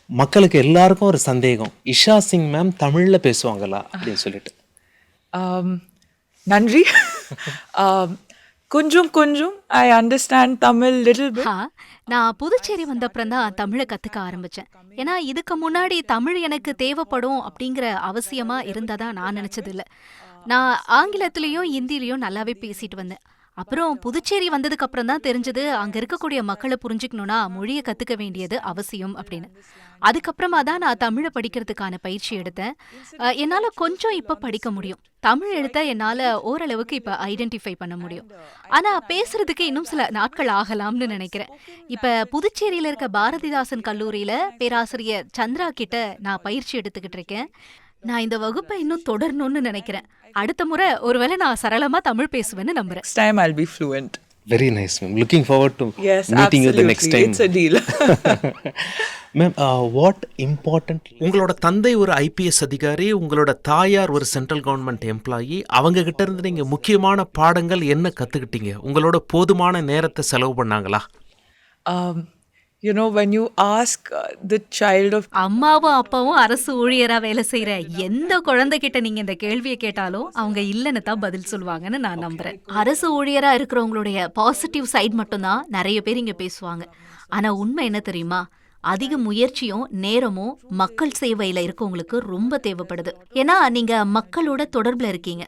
மக்களுக்கு எல்லாருக்கும் ஒரு சந்தேகம், இஷா சிங் மேம் தமிழ்ல பேசுவாங்களா அப்படின்னு சொல்லிட்டு. நன்றி. கொஞ்சம் கொஞ்சம் I understand Tamil little bit. நான் புதுச்சேரி வந்தப்புறம் தான் தமிழை கத்துக்க ஆரம்பிச்சேன். ஏன்னா இதுக்கு முன்னாடி தமிழ் எனக்கு தேவைப்படும் அப்படிங்கிற அவசியமா இருந்ததா நான் நினைச்சது இல்ல. நான் ஆங்கிலத்திலயும் ஹிந்திலயும் நல்லாவே பேசிட்டு வந்தேன். அப்புறம் புதுச்சேரி வந்ததுக்கு அப்புறம் தான் தெரிஞ்சது அங்க இருக்கக்கூடிய மக்களை புரிஞ்சுக்கணும்னா மொழியை கத்துக்க வேண்டியது அவசியம் அப்படின்னு. அதுக்கப்புறமா தான் நான் தமிழை படிக்கிறதுக்கான பயிற்சி எடுத்தேன். என்னால கொஞ்சம் இப்ப படிக்க முடியும். தமிழ் எழுத்த என்னால ஓரளவுக்கு இப்ப ஐடென்டிஃபை பண்ண முடியும். ஆனா பேசுறதுக்கு இன்னும் சில நாட்கள் ஆகலாம்னு நினைக்கிறேன். இப்ப புதுச்சேரியில இருக்க பாரதிதாசன் கல்லூரியில பேராசிரியர் சந்திரா கிட்ட நான் பயிற்சி எடுத்துக்கிட்டு இருக்கேன். நான் இந்த வகுப்பை இன்னும் தொடரணும்னு நினைக்கிறேன். அடுத்த முறை ஒருவேளை நான் சரளமா தமிழ் பேசுவேன்னு நம்புறேன். Next time I'll be fluent. Very nice, ma'am. Looking forward to Yes, meeting you the absolutely. next time. It's a deal. Ma'am, what important? உங்களோட தந்தை ஒரு ஐபிஎஸ் அதிகாரி, உங்களோட தாயார் ஒரு சென்ட்ரல் கவர்மெண்ட் எம்ப்ளாயி. அவங்க கிட்ட இருந்து நீங்க முக்கியமான பாடங்கள் என்ன கத்துக்கிட்டீங்க? உங்களோட போதுமான நேரத்தை செலவு பண்ணாங்களா? You know, when you ask the child of அம்மாவும் அப்பாவும் அரசு ஊழியரா வேலை செய்யற எந்த குழந்தைகிட்ட நீங்க இந்த கேள்வியை கேட்டாலும் அவங்க இல்லைன்னு தான் பதில் சொல்லுவாங்கன்னு நான் நம்புறேன். அரசு ஊழியரா இருக்கிறவங்களுடைய பாசிட்டிவ் சைட் மட்டும்தான் நிறைய பேர் இங்க பேசுவாங்க. ஆனா உண்மை என்ன தெரியுமா? அதிக முயற்சியும் நேரமும் மக்கள் சேவையில இருக்கவங்களுக்கு ரொம்ப தேவைப்படுது. ஏன்னா நீங்க மக்களோட தொடர்புல இருக்கீங்க.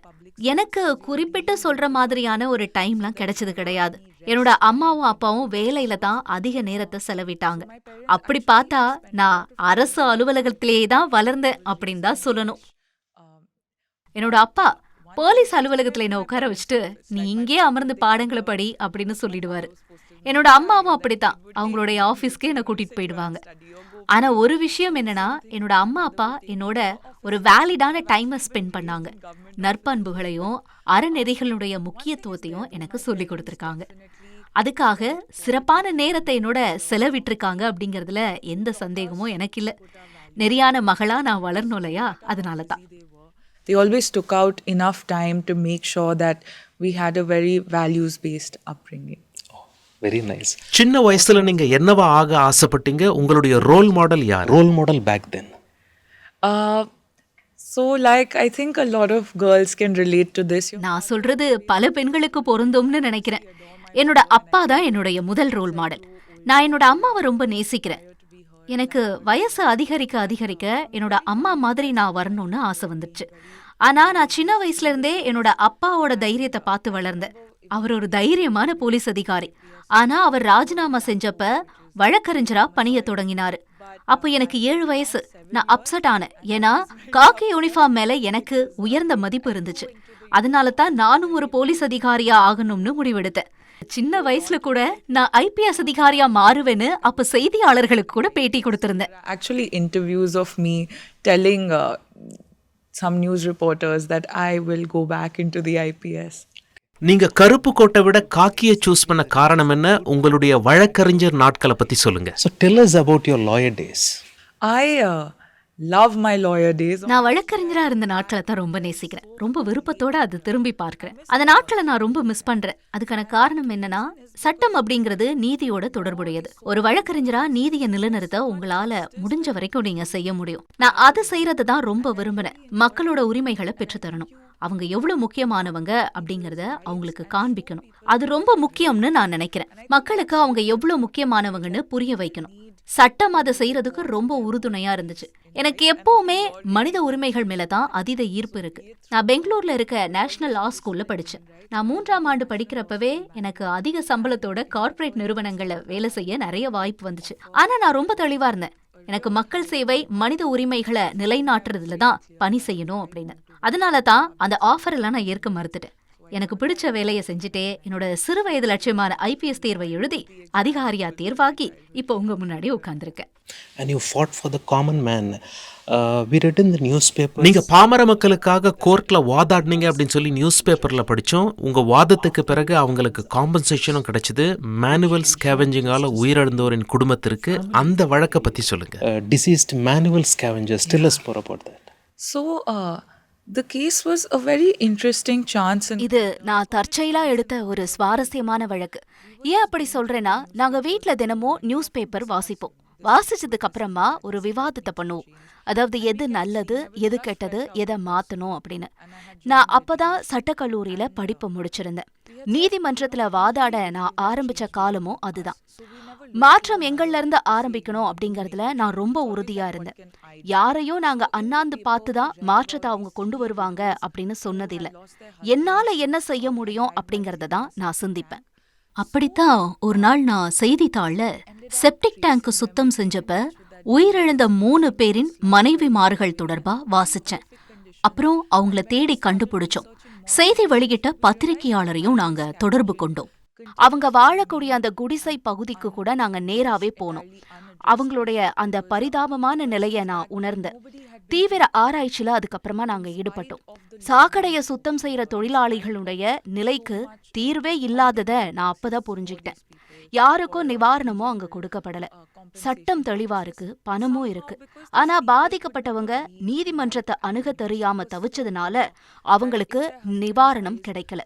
எனக்கு குறிப்பிட்டு சொல்ற மாதிரியான ஒரு டைம்லாம் கிடைச்சது கிடையாது. என்னோட அம்மாவும் அப்பாவும் வேலையில தான் அதிக நேரத்தை செலவிட்டாங்க. அப்படி பார்த்தா நான் அரசு அலுவலகத்திலேயே தான் வளர்ந்தேன் அப்படின்னு தான் சொல்லணும். என்னோட அப்பா போலீஸ் அலுவலகத்துல என்ன உட்கார வச்சுட்டு நீ இங்கே அமர்ந்து பாடங்களை படி அப்படின்னு சொல்லிடுவாரு. என்னோட அம்மாவும் அப்படித்தான், அவங்களுடைய ஆபீஸ்க்கு என்ன கூட்டிட்டு போயிடுவாங்க. ஆனா ஒரு விஷயம் என்னன்னா, என்னோட அம்மா அப்பா என்னோட ஒரு வேலிடான டைமை ஸ்பெண்ட் பண்ணாங்க. நற்பண்புகளையும் அறநெறிகளுடைய முக்கியத்துவத்தையும் எனக்கு சொல்லி கொடுத்துருக்காங்க. அதுக்காக சிறப்பான நேரத்தை என்னோட செலவிட்டிருக்காங்க அப்படிங்கறதுல எந்த சந்தேகமும் எனக்கு இல்ல. நெறியான மகளா நான் வளரணும் இல்லையா, அதனால தான். They always took out enough time to make sure that we had a very values-based upbringing. Very nice. சின்ன வயசுல நீங்க என்னவா ஆக ஆசைப்பட்டீங்க? உங்களுடைய ரோல் மாடல் யார்? Role model back then. So like I think a lot of girls can relate to this. நான் சொல்றது பல பெண்களுக்கு பொருந்தும்னு நினைக்கிறேன். என்னோட அப்பா தான் என்னுடைய முதல் ரோல் மாடல். நான் என்னோட அம்மாவை ரொம்ப நேசிக்கிறேன். எனக்கு வயசு அதிகரிக்க அதிகரிக்க என்னோட அம்மா மாதிரி நான் வரணும்னு ஆசை வந்துச்சு. ஆனா நான் சின்ன வயசுல இருந்தே என்னோட அப்பாவோட தைரியத்தை பார்த்து வளர்ந்தேன். அவர் ஒரு தைரியமான போலீஸ் அதிகாரி. ஆனா அவர் ராஜினாமா செஞ்சப்ப வழக்கறிஞரா பணிய தொடங்கினாரு. அப்ப எனக்கு 7 வயசு. நான் அப்செட் ஆனேன். ஏன்னா காக்கி யூனிஃபார்ம் மேல எனக்கு உயர்ந்த மதிப்பு இருந்துச்சு. அதனால தான் நானும் ஒரு போலீஸ் அதிகாரியா ஆகணும்னு முடிவெடுத்தேன். சின்ன வயசுல கூட நான் ஐபிஎஸ் அதிகாரியா மாறுவேன்னு அப்ப செய்தியாளர்களுக்கு கூட பேட்டி கொடுத்திருந்தேன். Actually interviews of me telling some news reporters that I will go back into the IPS. நீங்க கருப்பு கோட்டை விட காக்கியை சூஸ் பண்ண காரணம் என்ன? உங்களுடைய வழக்கறிஞர் நாட்களை பத்தி சொல்லுங்க. So tell us about your lawyer days. I love my lawyer days. நான் வழக்கறிஞரா இருந்த நாட்களை தான் ரொம்ப நேசிக்கிறேன். ரொம்ப விருப்பத்தோட அது திரும்பி பார்க்கிறேன். அந்த நாட்களை நான் ரொம்ப மிஸ் பண்றேன். அதுக்கான காரணம் என்னன்னா, சட்டம் அப்படிங்கிறது நீதியோட தொடர்புடையது. ஒரு வழக்கறிஞரா நீதியை நிலைநிறுத்த உங்களால முடிஞ்ச வரைக்கும் நீங்க செய்ய முடியும். நான் அதை செய்யறது தான் ரொம்ப விரும்பினேன். மக்களோட உரிமைகளை பெற்று தரணும். அவங்க எவ்வளவு முக்கியமானவங்க அப்படிங்கறத அவங்களுக்கு காண்பிக்கணும். அது ரொம்ப முக்கியம்னு நான் நினைக்கிறேன். மக்களுக்கு அவங்க எவ்வளவு முக்கியமானவங்கன்னு புரிய வைக்கணும். சட்டம் அதை செய்யறதுக்கு ரொம்ப உறுதுணையா இருந்துச்சு. எனக்கு எப்பவுமே மனித உரிமைகள் மேலதான் அதீத ஈர்ப்பு இருக்கு. நான் பெங்களூர்ல இருக்க நேஷனல் லா ஸ்கூல்ல படிச்சேன். நான் 3ஆம் ஆண்டு படிக்கிறப்பவே எனக்கு அதிக சம்பளத்தோட கார்ப்பரேட் நிறுவனங்கள்ல வேலை செய்ய நிறைய வாய்ப்பு வந்துச்சு. ஆனா நான் ரொம்ப தெளிவா இருந்தேன். எனக்கு மக்கள் சேவை, மனித உரிமைகளை நிலைநாட்டுறதுல தான் பணி செய்யணும் அப்படின்னு. அதனால தான் அந்த ஆஃபர் எல்லாம் நான் ஏற்க மறுத்துட்டேன். எனக்கு பிடிச்ச வேலையை செஞ்சுட்டே என்னோட சிறு வயது லட்சியமான ஐபிஎஸ் தேர்வை எழுதி அதிகாரியா தேர்வாகி இப்போ உங்க முன்னாடி உட்கார்ந்துருக்கேன். And you fought for the common man. We read in the newspaper. நீங்க பாமர மக்களுக்காக கோர்ட்ல வாதாடினீங்க அப்படின்னு சொல்லி நியூஸ் பேப்பர்ல படிச்சோம். உங்க வாதத்துக்கு பிறகு அவங்களுக்கு காம்பன்சேஷனும் கிடைச்சது. மேனுவல் ஸ்கேவெஞ்சிங்கால உயிரிழந்தோரின் குடும்பத்திற்கு. அந்த வழக்கை பத்தி சொல்லுங்க. Deceased manual scavengers. Tell us more about that. So the case was a very interesting chance. இது நான் தற்செயலா எடுத்த ஒரு சுவாரஸ்யமான வழக்கு. ஏன் அப்படி சொல்றேன்னா, நாங்க வீட்ல தினமும் நியூஸ் பேப்பர் வாசிப்போம். வாசிச்சதுக்கு அப்புறமா ஒரு விவாதத்தை பண்ணுவோம். அதாவது எது நல்லது, எது கெட்டது, எதை மாத்தணும் அப்படின்னு. நான் அப்பதான் சட்டக்கல்லூரியில படிப்பு முடிச்சிருந்தேன். நீதிமன்றத்துல வாதாட நான் ஆரம்பிச்ச காலமும் அதுதான். மாற்றம் எங்கள்ல இருந்து ஆரம்பிக்கணும் அப்படிங்கறதுல நான் ரொம்ப உறுதியா இருந்தேன். யாரையும் நாங்க அண்ணாந்து பார்த்துதான் மாற்றத்தை அவங்க கொண்டு வருவாங்க அப்படின்னு சொன்னதில்ல. என்னால என்ன செய்ய முடியும் அப்படிங்கறத தான் நான் சிந்திப்பேன். அப்படித்தான் ஒரு நாள் நான் செய்தித்தாள்ல செப்டிக் டேங்க் சுத்தம் செஞ்சப்ப உயிரிழந்த 3 பேரின் மனைவிமார்கள் தொடர்பா வாசிச்சேன். அப்புறம் அவங்கள தேடி கண்டுபிடிச்சோம். செய்தி வெளியிட்ட பத்திரிகையாளரையும் நாங்க தொடர்பு கொண்டோம். அவங்க வாழக்கூடிய அந்த குடிசை பகுதிக்கு கூட நாங்க நேராவே போனோம். அவங்களுடைய அந்த பரிதாபமான நிலைய நான் உணர்ந்தேன். தீவிர ஆராய்ச்சியில அதுக்கப்புறமா நாங்க ஈடுபட்டோம். சாக்கடைய சுத்தம் செய்யற தொழிலாளிகளுடைய நிலைக்கு தீர்வே இல்லாதத நான் அப்பதான் புரிஞ்சுக்கிட்டேன். யாருக்கும் நிவாரணமோ அங்க கொடுக்கப்படல. சட்டம் தெளிவா இருக்கு, பணமும் இருக்கு. ஆனா பாதிக்கப்பட்டவங்க நீதிமன்றத்தை அணுக தெரியாம தவிச்சதுனால அவங்களுக்கு நிவாரணம் கிடைக்கல.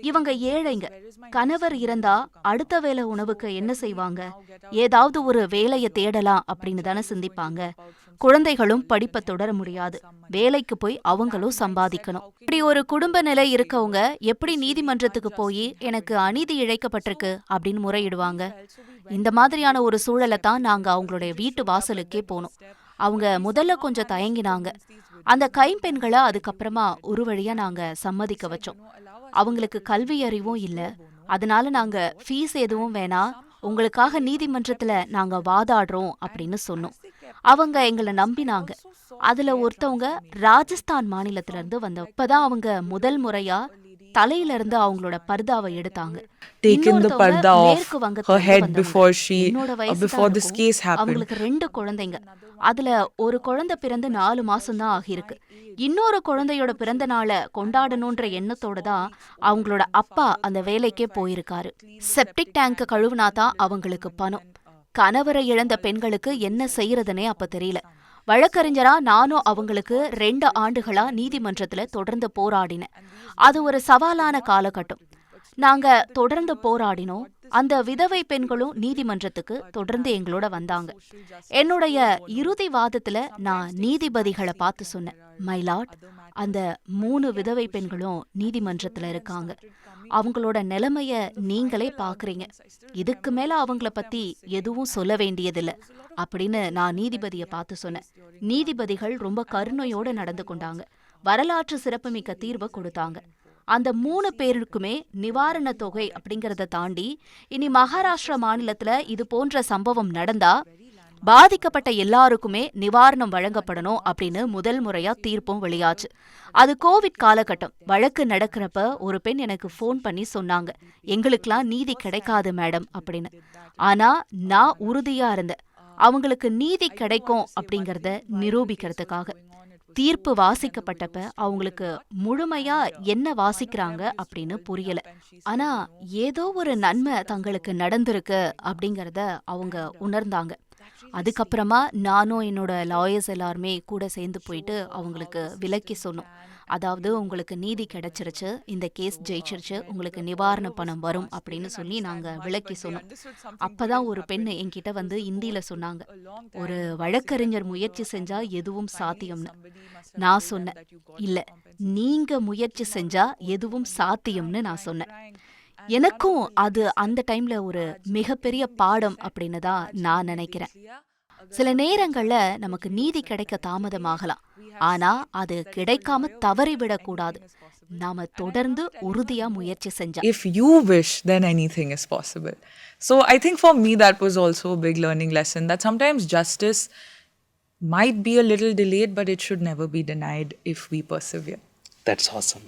இவங்க ஏழைங்க. கணவர் இறந்தா அடுத்த வேளை உணவுக்கு என்ன செய்வாங்க? ஏதாவது ஒரு வேலையை தேடலாம் அப்படின்னு தானே சிந்திப்பாங்க. குழந்தைகளும் படிப்பை தொடர முடியாது. வேலைக்கு போய் அவங்களும் சம்பாதிக்கணும். இப்படி ஒரு குடும்ப நிலை இருக்கவங்க எப்படி நீதிமன்றத்துக்கு போய் எனக்கு அநீதி இழைக்கப்பட்டிருக்கு அப்படின்னு முறையிடுவாங்க? இந்த மாதிரியான ஒரு சூழலை தான் நாங்க அவங்களுடைய வீட்டு வாசலுக்கே போனோம். அவங்க முதல்ல கொஞ்சம் தயங்கினாங்க. அந்த கைம்பெண்களை அதுக்கப்புறமா ஒரு வழியா நாங்க சம்மதிக்க வச்சோம். அவங்களுக்கு கல்வி அறிவும் இல்ல. அதனால நாங்க ஃபீஸ் எதுவும் வேணாம், உங்களுக்காக நீதிமன்றத்துல நாங்க வாதாடுறோம் அப்படின்னு சொன்னோம். அவங்க எங்களை நம்பினாங்க. அதுல ஒருத்தவங்க ராஜஸ்தான் மாநிலத்துல இருந்து வந்தப்பதான் அவங்க முதல் முறையா தலையில இருந்து அவங்களோட பர்தாவை எடுத்தாங்க. அவங்களுக்கு 2 குழந்தைங்க. அதுல ஒரு குழந்தை பிறந்து 4 மாசம்தான் ஆகியிருக்கு. இன்னொரு குழந்தையோட பிறந்த நாளை கொண்டாடணும்ன்ற எண்ணத்தோட தான் அவங்களோட அப்பா அந்த வேலைக்கே போயிருக்காரு. செப்டிக் டேங்க் கழுவுனாதான் அவங்களுக்கு பணம். கணவரை இழந்த பெண்களுக்கு என்ன செய்யறதுனே அப்ப தெரியல. வழக்கறிஞரா நானும் அவங்களுக்கு 2 ஆண்டுகளா நீதிமன்றத்துல தொடர்ந்து போராடினேன். அது ஒரு சவாலான காலகட்டம். நாங்க தொடர்ந்து போராடினோம். அந்த விதவை பெண்களும் நீதிமன்றத்துக்கு தொடர்ந்து எங்களோட வந்தாங்க. என்னுடைய இறுதி வாதத்துல நான் நீதிபதிகளை பார்த்து சொன்னேன், மை லார்ட், அந்த 3 விதவை பெண்களும் நீதிமன்றத்துல இருக்காங்க. அவங்களோட நிலைமைய நீங்களே பாக்குறீங்க. இதுக்கு மேல அவங்கள பத்தி எதுவும் சொல்ல வேண்டியதில்ல அப்படின்னு நான் நீதிபதிய பார்த்து சொன்னேன். நீதிபதிகள் ரொம்ப கருணையோட நடந்து கொண்டாங்க. வரலாற்று சிறப்புமிக்க தீர்வை கொடுத்தாங்க. அந்த 3 பேருக்குமே நிவாரண தொகை அப்படிங்கறத தாண்டி இனி மகாராஷ்டிரா மாநிலத்துல இது போன்ற சம்பவம் நடந்தா பாதிக்கப்பட்ட எல்லாருக்குமே நிவாரணம் வழங்கப்படணும் அப்படின்னு முதல் முறையா தீர்ப்பும் வெளியாச்சு. அது கோவிட் காலகட்டம். வழக்கு நடக்கிறப்ப ஒரு பெண் எனக்கு ஃபோன் பண்ணி சொன்னாங்க, எங்களுக்கெல்லாம் நீதி கிடைக்காது மேடம் அப்படின்னு. ஆனா நான் உறுதியா இருந்தேன், அவங்களுக்கு நீதி கிடைக்கும் அப்படிங்கறத நிரூபிக்கிறதுக்காக. தீர்ப்பு வாசிக்கப்பட்டப்ப அவங்களுக்கு முழுமையா என்ன வாசிக்கிறாங்க அப்படின்னு புரியல. ஆனா ஏதோ ஒரு நன்மை தங்களுக்கு நடந்திருக்கு அப்படிங்கறத அவங்க உணர்ந்தாங்க. அதுக்கப்புறமா நானும் என்னோட லாயர்ஸ் எல்லாருமே கூட சேர்ந்து போயிட்டு அவங்களுக்கு விளக்கி சொன்னோம். அதாவது உங்களுக்கு நீதி கிடைச்சிருச்சு, இந்த கேஸ் ஜெயிச்சிருச்சு, உங்களுக்கு நிவாரண பணம் வரும் அப்படின்னு சொல்லி நாங்க விளக்கி சொன்னோம். அப்பதான் ஒரு பெண் என்கிட்ட வந்து இந்தியில சொன்னாங்க, ஒரு வழக்கறிஞர் முயற்சி செஞ்சா எதுவும் சாத்தியம்னு. நான் சொன்னேன், இல்ல, நீங்க முயற்சி செஞ்சா எதுவும் சாத்தியம்னு நான் சொன்னேன். எனக்கும் அது அந்த டைம்ல ஒரு மிகப்பெரிய பாடம் அப்படின்னு தான் நான் நினைக்கிறேன். சில நேரங்கள்ல நமக்கு நீதி கிடைக்க தாமதமாகலாம். ஆனா அது கிடைக்காம தவறிவிடக்கூடாது. நாம தொடர்ந்து உறுதியா முயற்சி செஞ்சா. If you wish, then anything is possible. So I think for me that was also a big learning lesson, that sometimes justice might be a little delayed, but it should never be denied if we persevere. That's awesome.